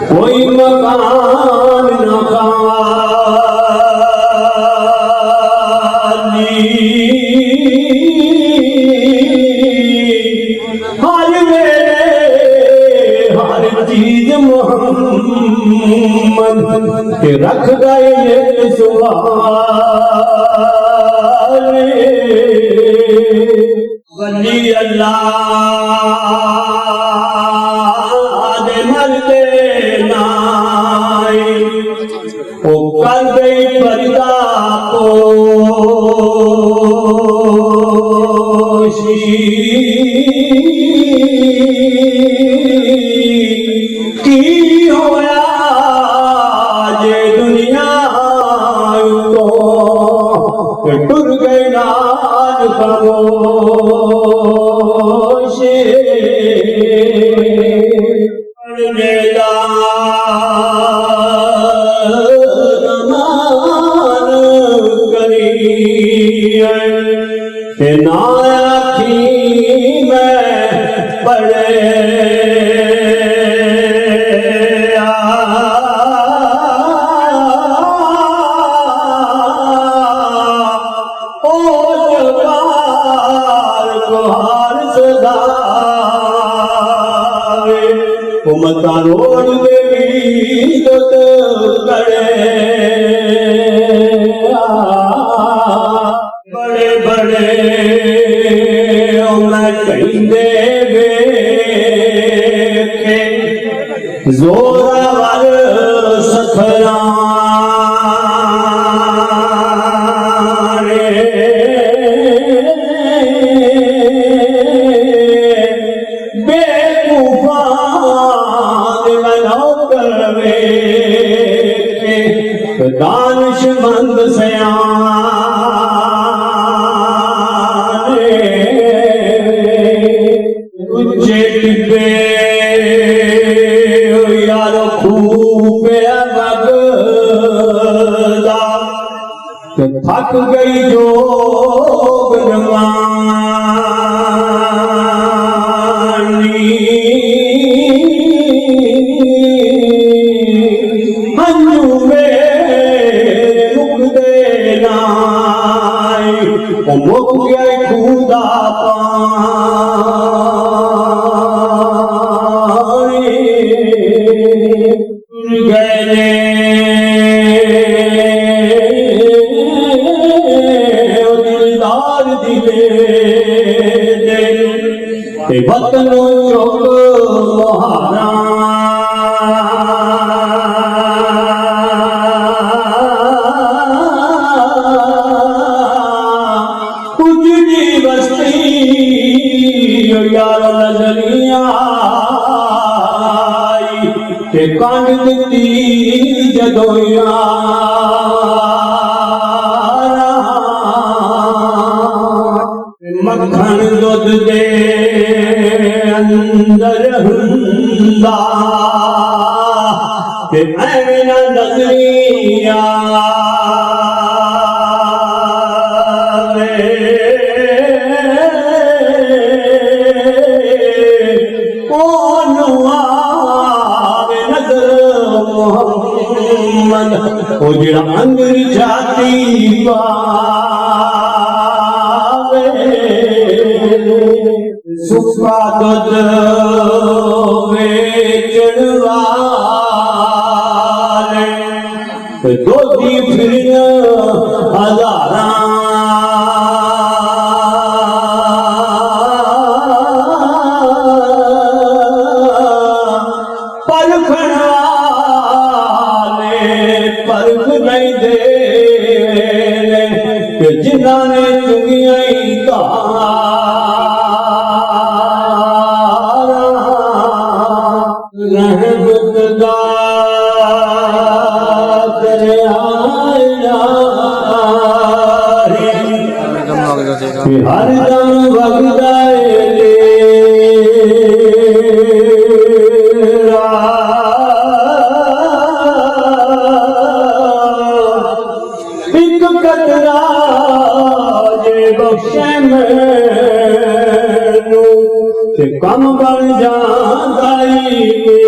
कोई मकान न खाली हर मेरे हर चीज मोहम्मद के रख गए सुभान वली अल्लाह दे मरते नाई ओ कर गई पर्दा पोशी की होया जे दुनिया तो टुर गए नाज खामोशे नाखी में पड़े ओ हार सदा मता रोड देवी तो करे बड़े बड़े कहते जोरावर सखरा दानिशमंद सयाने उच्चे टिब्बे यारो खूब बगदा थक गई जो मुक गए खुदा पानी गए दिलदार दिले दे वतनो चौक मोहारा यार नजरिया के कांड दी जदोया मक्खन दुध दे अंदर हुंदा ते ऐवें नजरिया ओ जड़ा अंदर जाती पावे सुखा दुध वेचण वाले दोधी फिरन हजारा परख नहीं दे जिन्होंने चुगिया हर दम वगदाए एक कतरा जे बख्शे ਮੈਨੂੰ ਤੇ ਕੰਮ ਬਣ ਜਾਂਦਾ ਈ